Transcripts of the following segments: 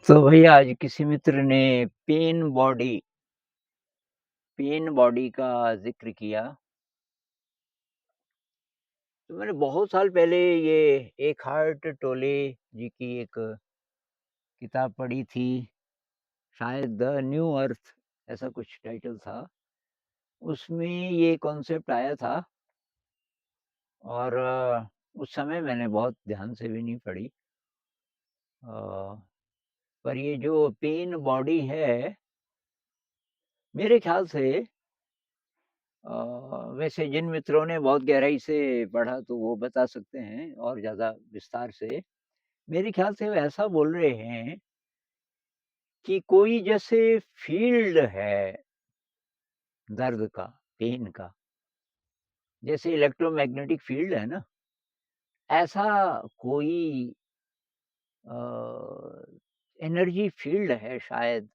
तो भैया आज किसी मित्र ने पेन बॉडी का ज़िक्र किया। तो मैंने बहुत साल पहले ये एकहार्ट टोले जी की एक किताब पढ़ी थी, शायद द न्यू अर्थ ऐसा कुछ टाइटल था। उसमें ये कॉन्सेप्ट आया था और उस समय मैंने बहुत ध्यान से भी नहीं पढ़ी। अ, पर ये जो पेन बॉडी है, मेरे ख़्याल से वैसे जिन मित्रों ने बहुत गहराई से पढ़ा तो वो बता सकते हैं और ज़्यादा विस्तार से। मेरे ख़्याल से वो ऐसा बोल रहे हैं कि कोई जैसे फ़ील्ड है दर्द का, पेन का, जैसे इलेक्ट्रोमैग्नेटिक फ़ील्ड है ना, ऐसा कोई अ, एनर्जी फ़ील्ड है शायद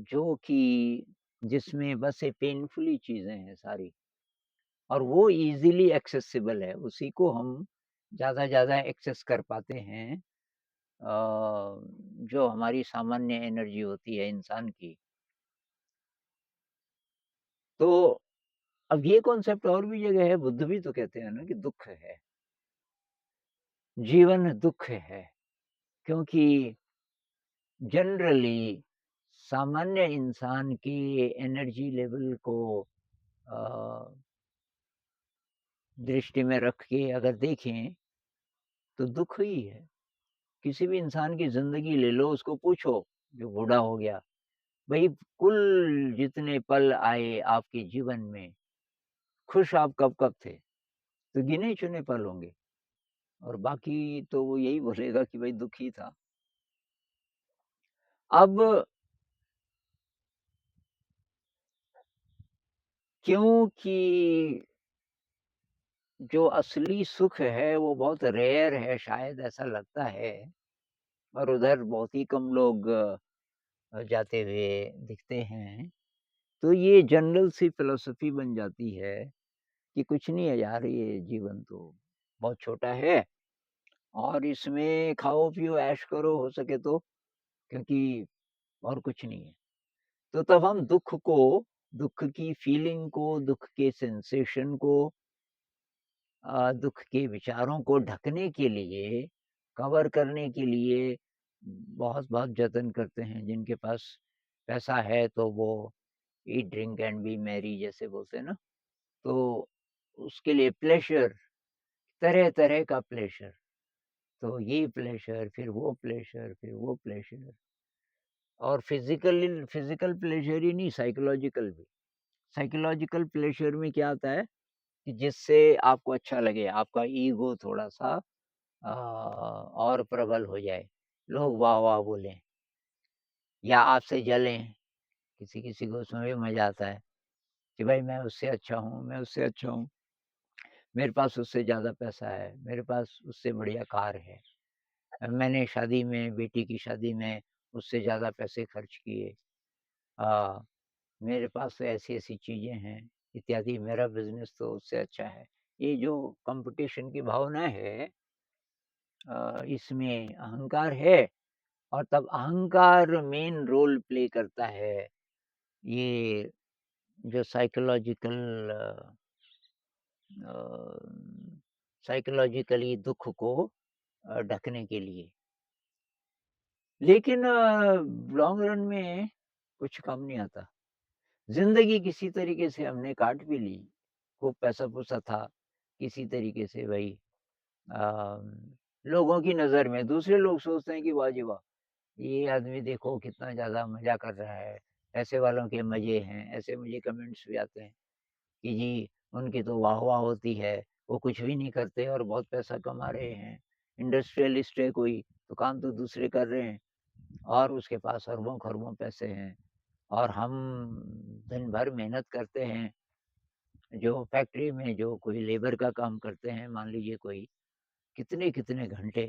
जो कि जिसमें बस ये पेनफुल ही चीज़ें हैं सारी और वो ईज़िली एक्सेसिबल है, उसी को हम ज़्यादा ज़्यादा एक्सेस कर पाते हैं। जो हमारी सामान्य एनर्जी होती है इंसान की। तो अब ये कॉन्सेप्ट और भी जगह है, बुद्ध भी तो कहते हैं ना कि दुःख है, जीवन दुःख है, क्योंकि जनरली सामान्य इंसान की एनर्जी लेवल को अ, दृष्टि में रख के अगर देखें, तो दुःख ही है। किसी भी इंसान की ज़िंदगी ले लो, उसको पूछो, जो बूढ़ा हो गया, भई कुल जितने पल आए आपके जीवन में, खुश आप कब-कब थे? तो गिने-चुने पल होंगे और बाकी तो वो यही बोलेगा कि भाई दुखी था। अब क्योंकि जो असली सुख है वो बहुत रेयर है शायद ऐसा लगता है और उधर बहुत ही कम लोग जाते हुए दिखते हैं। तो ये जनरल सी फ़िलॉसफ़ी बन जाती है कि कुछ नहीं है यार, ये जीवन तो बहुत छोटा है और इसमें खाओ-पियो ऐश करो हो सके तो, क्योंकि और कुछ नहीं है। तो तब हम दुःख की फीलिंग को, दुःख के सेंसेशन को दुःख के विचारों को ढकने के लिए, कवर करने के लिए बहुत-बहुत जतन करते हैं। जिनके पास पैसा है तो वो ईट, ड्रिंक एंड बी मैरी जैसे बोलते हैं ना, तो उसके लिए प्लेज़र, तरह-तरह का प्लेज़र। तो ये प्लेज़र, फिर वो प्लेज़र, फिर वो प्लेज़र और फ़िज़िकल प्लेज़र ही नहीं, साइकोलॉजिकल भी। साइकोलॉजिकल प्लेज़र में क्या आता है कि जिससे आपको अच्छा लगे, आपका ईगो थोड़ा-सा और प्रबल हो जाए, लोग वाह-वाह बोलें या आपसे जलें, किसी-किसी को उसमें भी मज़ा आता है कि भाई मैं उससे अच्छा हूँ, मैं उससे अच्छा हूँ, मेरे पास उससे ज़्यादा पैसा है, मेरे पास उससे बढ़िया कार है, मैंने शादी में बेटी की शादी में उससे ज़्यादा पैसे खर्च किए। अ, मेरे पास तो ऐसी-ऐसी चीज़ें हैं इत्यादि, मेरा बिज़नेस तो उससे अच्छा है। ये जो कॉम्पिटिशन की भावना है इसमें अहंकार है और तब अहंकार मेन रोल प्ले करता है, ये जो अ, साइकोलॉजिकली दुःख को ढकने के लिए। लेकिन लॉन्ग रन में कुछ काम नहीं आता। ज़िंदगी किसी तरीके से हमने काट भी ली, खूब पैसा-पूसा था, किसी तरीके से भई लोगों की नज़र में दूसरे लोग सोचते हैं कि वाह जी वाह! ये आदमी देखो कितना ज़्यादा मज़ा कर रहा है, ऐसे वालों के मज़े हैं, ऐसे मुझे कमेंट्स भी आते हैं कि जी उनकी तो वाह-वाह होती है, वो कुछ भी नहीं करते और बहुत पैसा कमा रहे हैं। इंडस्ट्रियलिस्ट है कोई, तो काम तो दूसरे कर रहे हैं और उसके पास अरबों-खरबों पैसे हैं और हम दिन भर मेहनत करते हैं, जो फैक्ट्री में जो कोई लेबर का काम करते हैं, मान लीजिए कोई कितने-कितने घंटे,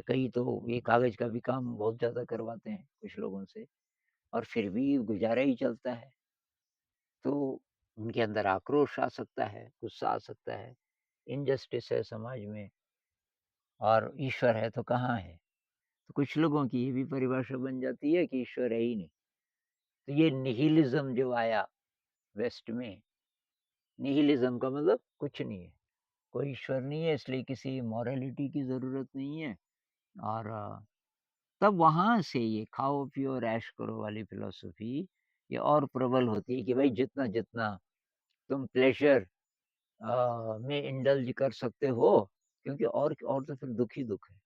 कई तो ये कागज़ का भी काम बहुत ज़्यादा करवाते हैं कुछ लोगों से और फिर भी गुज़ारा ही चलता है। तो उनके अंदर आक्रोश आ सकता है, गुस्सा आ सकता है, इनजस्टिस है समाज में और ईश्वर है तो कहाँ है? तो कुछ लोगों की ये भी परिभाषा बन जाती है कि ईश्वर है ही नहीं। तो ये निहिलिज्म जो आया वेस्ट में, निहिलिज्म का मतलब कुछ नहीं है, कोई ईश्वर नहीं है, इसलिए किसी मॉरलिटी की ज़रूरत नहीं है। और तब वहाँ से ये खाओ पियो और ऐश करो वाली फ़िलॉसफ़ी ये और प्रबल होती है कि भाई जितना-जितना तुम प्लेज़र में इंडल्ज कर सकते हो, क्योंकि और तो फिर दुःख ही दुःख है।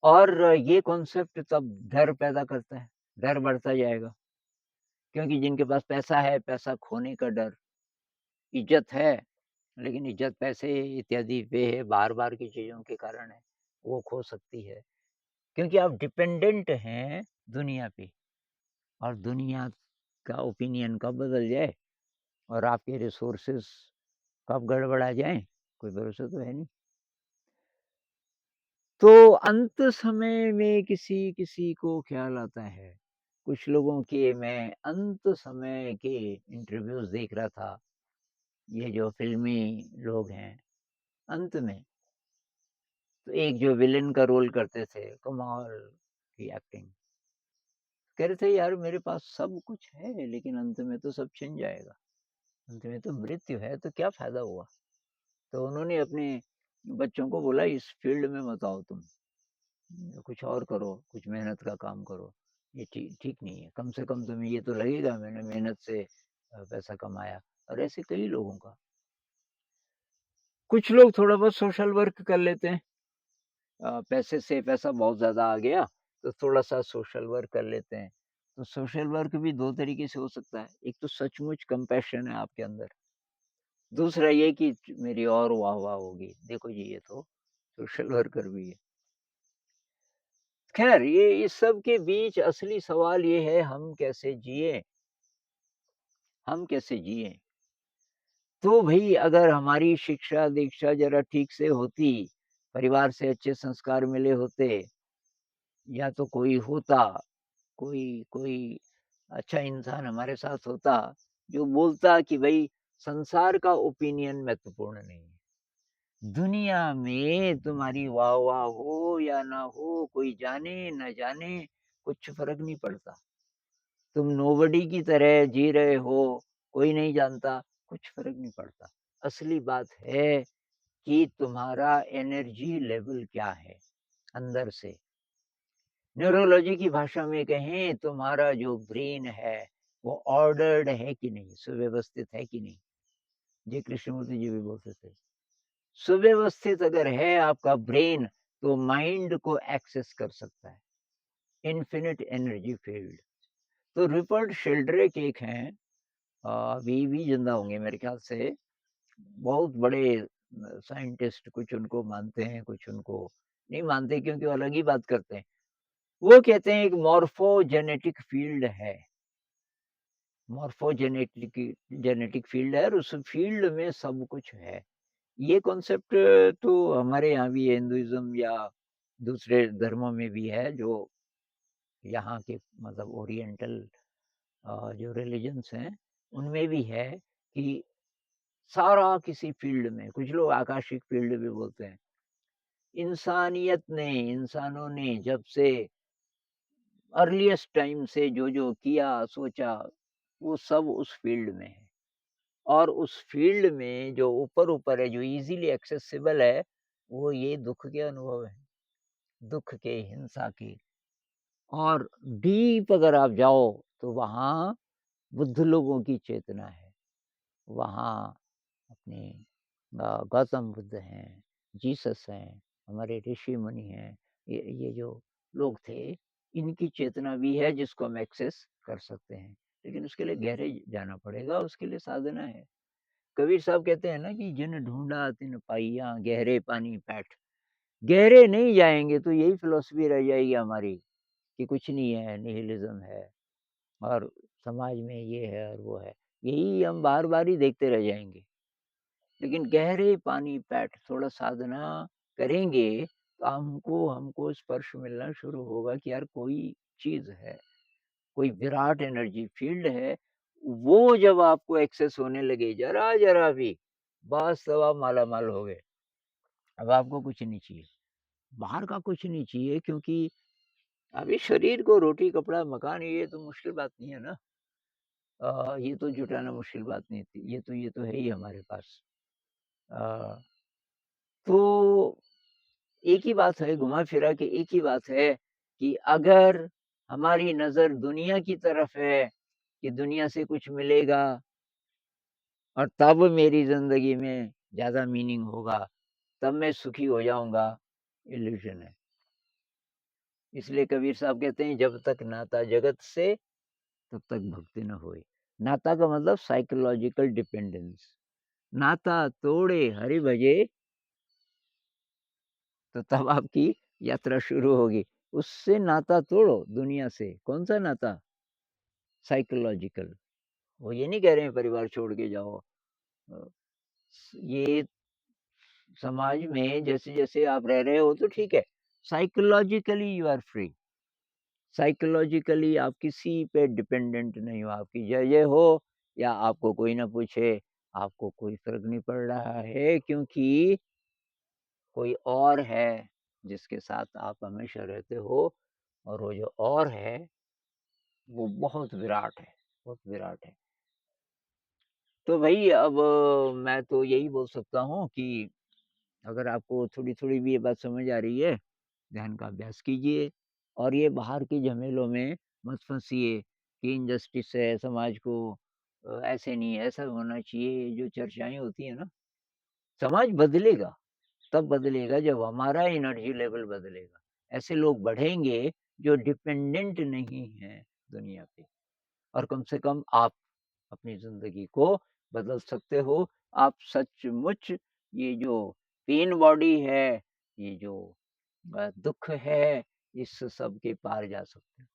और ये कॉन्सेप्ट तब डर पैदा करता है, डर बढ़ता जाएगा, क्योंकि जिनके पास पैसा है, पैसा खोने का डर, इज़्ज़त है, लेकिन इज़्ज़त पैसे इत्यादि व्यय बार-बार की चीज़ों के कारण है, वो खो सकती है। क्योंकि आप डिपेंडेंट हैं दुनिया पे, और दुनिया का ओपिनियन कब बदल जाए और आपके रिसोर्सेज़ कब गड़बड़ा जाएँ, कोई भरोसा तो है नहीं। तो अंत समय में किसी-किसी को ख़्याल आता है, कुछ लोगों के मैं अंत समय के इंटरव्यूज़ देख रहा था, ये जो फ़िल्मी लोग हैं, अंत में तो एक जो विलेन का रोल करते थे, कमाल की एक्टिंग। कह रहे थे यार मेरे पास सब कुछ है, लेकिन अंत में तो सब छिन जाएगा, अंत में तो मृत्यु है, तो क्या फ़ायदा हुआ? तो उन्होंने अपने बच्चों को बोला इस फ़ील्ड में मत आओ तुम, कुछ और करो, कुछ मेहनत का काम करो। ये ठीक नहीं है, कम से कम तुम्हें ये तो लगेगा मैंने मेहनत से पैसा कमाया। और ऐसे कई लोगों का। कुछ लोग थोड़ा बहुत सोशल वर्क कर लेते हैं, पैसे से पैसा बहुत ज़्यादा आ गया, तो थोड़ा-सा सोशल वर्क कर लेते हैं। तो सोशल वर्क भी 2 तरीके से हो सकता है, एक तो सचमुच कंपैशन है आपके अंदर, दूसरा ये कि मेरी और वाह-वाह होगी, देखो जी ये तो सोशल वर्कर भी है। ख़ैर ये इस सब के बीच असली सवाल ये है हम कैसे जिएँ? हम कैसे जिएँ? तो भई अगर हमारी शिक्षा-दीक्षा ज़रा ठीक से होती, परिवार से अच्छे संस्कार मिले होते, या तो कोई होता, कोई कोई अच्छा इंसान हमारे साथ होता, जो बोलता कि भई संसार का ओपिनियन महत्वपूर्ण नहीं है। दुनिया में तुम्हारी वाह-वाह हो या ना हो, कोई जाने ना जाने, कुछ फ़र्क नहीं पड़ता। तुम नोबडी की तरह जी रहे हो, कोई नहीं जानता, कुछ फ़र्क नहीं पड़ता। असली बात है कि तुम्हारा एनर्जी लेवल क्या है, अंदर से। न्यूरोलॉजी की भाषा में कहें, तुम्हारा जो ब्रेन है, वो ऑर्डर्ड है कि नहीं, सुव्यवस्थित है कि नहीं? जी कृष्णमूर्ति जी भी बोलते थे। सुव्यवस्थित अगर है आपका ब्रेन, तो माइंड को एक्सेस कर सकता है, इन्फिनिट एनर्जी फील्ड। तो रूपर्ट शेल्ड्रेक एक हैं, अभी भी ज़िंदा होंगे मेरे ख़्याल से, बहुत बड़े साइंटिस्ट, कुछ उनको मानते हैं, कुछ उनको नहीं मानते क्योंकि वो अलग ही बात करते हैं। वो कहते हैं एक मॉर्फोजेनेटिक फ़ील्ड है, मॉर्फोजेनेटिक जेनेटिक फ़ील्ड है और उस फ़ील्ड में सब कुछ है। ये कॉन्सेप्ट तो हमारे यहाँ भी है, हिंदुइज़्म या दूसरे धर्मों में भी है, जो यहाँ के मतलब ओरिएंटल जो रिलिजन्स हैं, उनमें भी है कि सारा किसी फ़ील्ड में, कुछ लोग आकाशिक फ़ील्ड भी बोलते हैं। इंसानियत ने, इंसानों ने जब से अर्लीस्ट टाइम से जो-जो किया, सोचा, वो सब उस फ़ील्ड में है। और उस फ़ील्ड में जो ऊपर-ऊपर है, जो ईज़िली एक्सेसिबल है, वो ये दुःख के अनुभव हैं, दुःख के, हिंसा के। और डीप अगर आप जाओ, तो वहाँ बुद्ध लोगों की चेतना है। वहाँ अपने गौतम बुद्ध हैं, जीसस हैं, हमारे ऋषि-मुनि हैं, ये जो लोग थे, इनकी चेतना भी है जिसको हम एक्सेस कर सकते हैं। लेकिन उसके लिए गहरे जाना पड़ेगा, उसके लिए साधना है। कबीर साहब कहते हैं ना कि जिन ढूँढा तिन पाइया, गहरे पानी पैठ। गहरे नहीं जाएँगे तो यही फ़िलॉसफ़ी रह जाएगी हमारी कि कुछ नहीं है, निहिलिज़्म है और समाज में ये है और वो है। यही हम बार-बार ही देखते रह जाएँगे। लेकिन गहरे पानी पैठ थोड़ा साधना करेंगे, तो हमको हमको स्पर्श मिलना शुरू होगा कि यार कोई चीज़ है, कोई विराट एनर्जी फ़ील्ड है, वो जब आपको एक्सेस होने लगे ज़रा-ज़रा भी, बस तब आप माला-माल हो गए। अब आपको कुछ नहीं चाहिए, बाहर का कुछ नहीं चाहिए क्योंकि अभी शरीर को रोटी, कपड़ा, मकान ये तो मुश्किल बात नहीं है ना। ये तो जुटाना मुश्किल बात नहीं थी, ये तो है ही हमारे पास। अ, तो एक ही बात है, घुमा-फिरा के एक ही बात है कि अगर हमारी नज़र दुनिया की तरफ है, कि दुनिया से कुछ मिलेगा और तब मेरी ज़िंदगी में ज़्यादा मीनिंग होगा, तब मैं सुखी हो जाऊँगा, इल्यूज़न है। इसलिए कबीर साहब कहते हैं, "जब तक नाता जगत से, तब तक भक्ति न होए।" नाता का मतलब साइकोलॉजिकल डिपेंडेंस। नाता तोड़े हरि भजे, तो तब आपकी यात्रा शुरू होगी। उससे नाता तोड़ो दुनिया से, कौन-सा नाता? साइकोलॉजिकल। वो ये नहीं कह रहे हैं परिवार छोड़ के जाओ। अ, ये समाज में जैसे-जैसे आप रह रहे हो तो ठीक है। Psychologically you are free. Psychologically आप किसी पे डिपेंडेंट नहीं हो। आपकी जय-जय हो या आपको कोई ना पूछे, आपको कोई फ़र्क नहीं पड़ रहा है क्योंकि कोई और है जिसके साथ आप हमेशा रहते हो और वो जो और है, वो बहुत विराट है, बहुत विराट है। तो भई अब मैं तो यही बोल सकता हूँ कि अगर आपको थोड़ी-थोड़ी भी ये बात समझ आ रही है, ध्यान का अभ्यास कीजिए और ये बाहर के झमेलों में मत फँसिए कि इनजस्टिस है समाज को ऐसे नहीं है, ऐसा होना चाहिए, ये जो चर्चाएँ होती हैं ना, समाज बदलेगा, तब बदलेगा जब हमारा एनर्जी लेवल बदलेगा। ऐसे लोग बढ़ेंगे जो डिपेंडेंट नहीं हैं दुनिया पे और कम से कम आप अपनी ज़िंदगी को बदल सकते हो। आप सचमुच ये जो पेन बॉडी है, ये जो दुःख है, इस सब के पार जा सकते हो।